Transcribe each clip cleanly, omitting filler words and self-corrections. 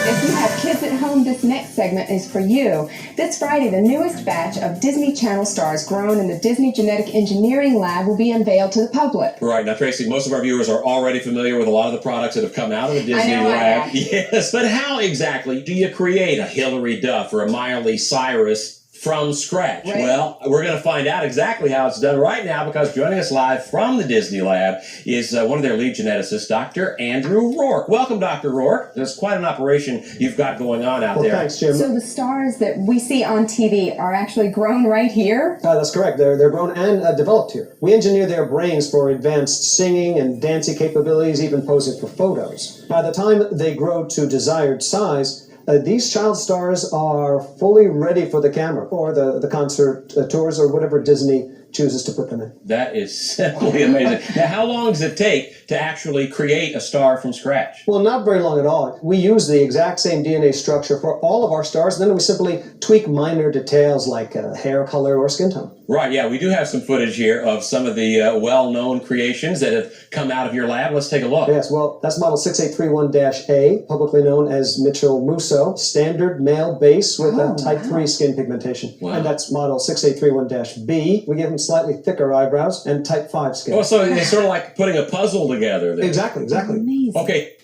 If you have kids at home, this next segment is for you. This Friday, the newest batch of Disney Channel stars grown in the Disney Genetic Engineering Lab will be unveiled to the public. Right. Now, Tracy, most of our viewers are already familiar with a lot of the products that have come out of the Disney Lab. Yes, but how exactly do you create a Hilary Duff or a Miley Cyrus from scratch? Right. Well, we're going to find out exactly how it's done right now, because joining us live from the Disney Lab is one of their lead geneticists, Dr. Andrew Rourke. Welcome, Dr. Rourke. There's quite an operation you've got going on out there. Thanks, Jim. So the stars that we see on TV are actually grown right here? That's correct. They're grown and developed here. We engineer their brains for advanced singing and dancing capabilities, even posing for photos. By the time they grow to desired size, these child stars are fully ready for the camera or the concert tours or whatever Disney chooses to put them in. That is simply amazing. Now, how long does it take to actually create a star from scratch? Well, not very long at all. We use the exact same DNA structure for all of our stars, and then we simply tweak minor details like hair color or skin tone. Right, yeah, we do have some footage here of some of the well-known creations that have come out of your lab. Let's take a look. Yes, well, that's model 6831-A, publicly known as Mitchell Musso, standard male base with a type 3 skin pigmentation. Wow. And that's model 6831-B. We give him slightly thicker eyebrows and type 5 skin. Oh, so it's sort of like putting a puzzle together there. Exactly. Amazing. Okay.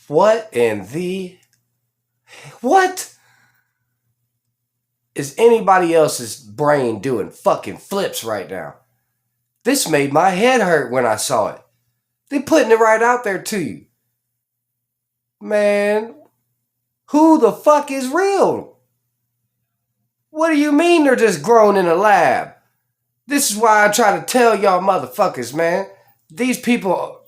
What in the... What? Is anybody else's brain doing fucking flips right now? This made my head hurt when I saw it. They putting it right out there to you. Man, who the fuck is real? What do you mean they're just grown in a lab? This is why I try to tell y'all motherfuckers, man. These people,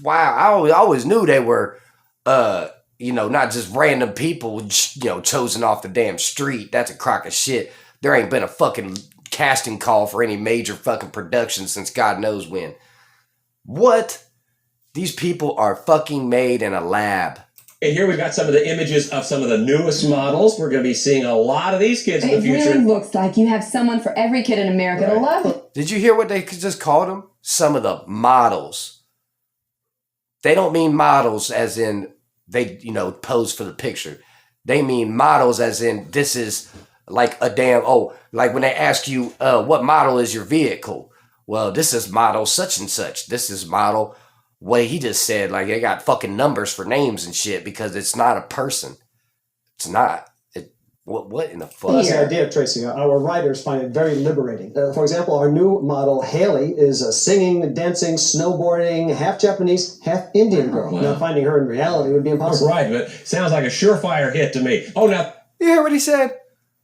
wow, I always knew they were, not just random people, chosen off the damn street. That's a crock of shit. There ain't been a fucking casting call for any major fucking production since God knows when. What? These people are fucking made in a lab. And here we've got some of the images of some of the newest models. We're going to be seeing a lot of these kids in the future. It really looks like you have someone for every kid in America to love it. Did you hear what they just called them? Some of the models. They don't mean models as in they, pose for the picture. They mean models as in this is like a damn, like when they ask you, what model is your vehicle? Well, this is model such and such. This is model, what he just said, like they got fucking numbers for names and shit because it's not a person. It's not. What in the fuck? Well, that's the idea, Tracy. Our writers find it very liberating. For example, our new model, Haley, is a singing, dancing, snowboarding, half Japanese, half Indian girl. Wow. Now, finding her in reality would be impossible. Right, but sounds like a surefire hit to me. Oh, now, You hear what he said?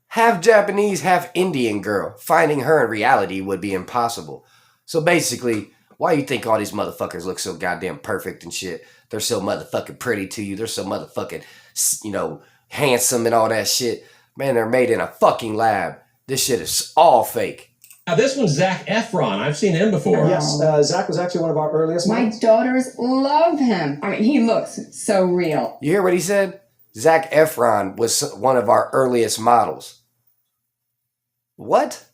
Half Japanese, half Indian girl. Finding her in reality would be impossible. So basically, why you think all these motherfuckers look so goddamn perfect and shit? They're so motherfucking pretty to you. They're so motherfucking, handsome and all that shit. Man, they're made in a fucking lab. This shit is all fake. now this one's Zac Efron. I've seen him before. Yes, Zach was actually one of our earliest My models. daughters love him. I mean, he looks so real. You hear what he said? Zac Efron was one of our earliest models. What?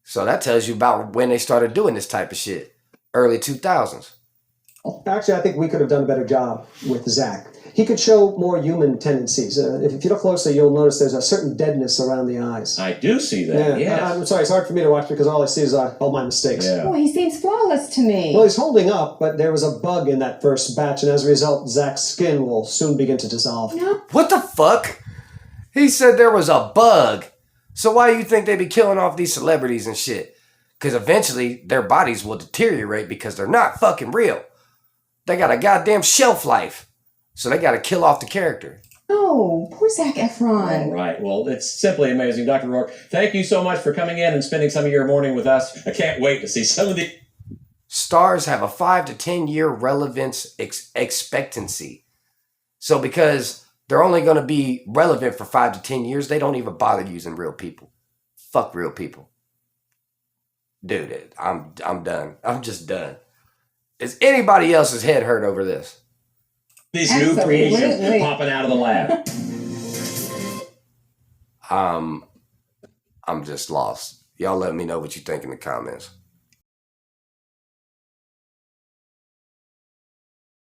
So that tells you about when they started doing this type of shit. Early 2000s. Actually, I think we could have done a better job with Zach. He could show more human tendencies. If you look closely, you'll notice there's a certain deadness around the eyes. I do see that, yes. I'm sorry, it's hard for me to watch because all I see is all my mistakes. Yeah. Oh, he seems flawless to me. Well, he's holding up, but there was a bug in that first batch, and as a result, Zach's skin will soon begin to dissolve. No. What the fuck? He said there was a bug. So why do you think they be killing off these celebrities and shit? Because eventually their bodies will deteriorate because they're not fucking real. They got a goddamn shelf life. So they got to kill off the character. Oh, poor Zac Efron. All right. Well, it's simply amazing. Dr. Rourke, thank you so much for coming in and spending some of your morning with us. I can't wait to see some of the... Stars have a 5 to 10 year relevance expectancy. So because they're only going to be relevant for 5 to 10 years, they don't even bother using real people. Fuck real people. Dude, I'm done. I'm just done. Is anybody else's head hurt over this? These new Absolutely. creations popping out of the lab. I'm just lost. Y'all let me know what you think in the comments.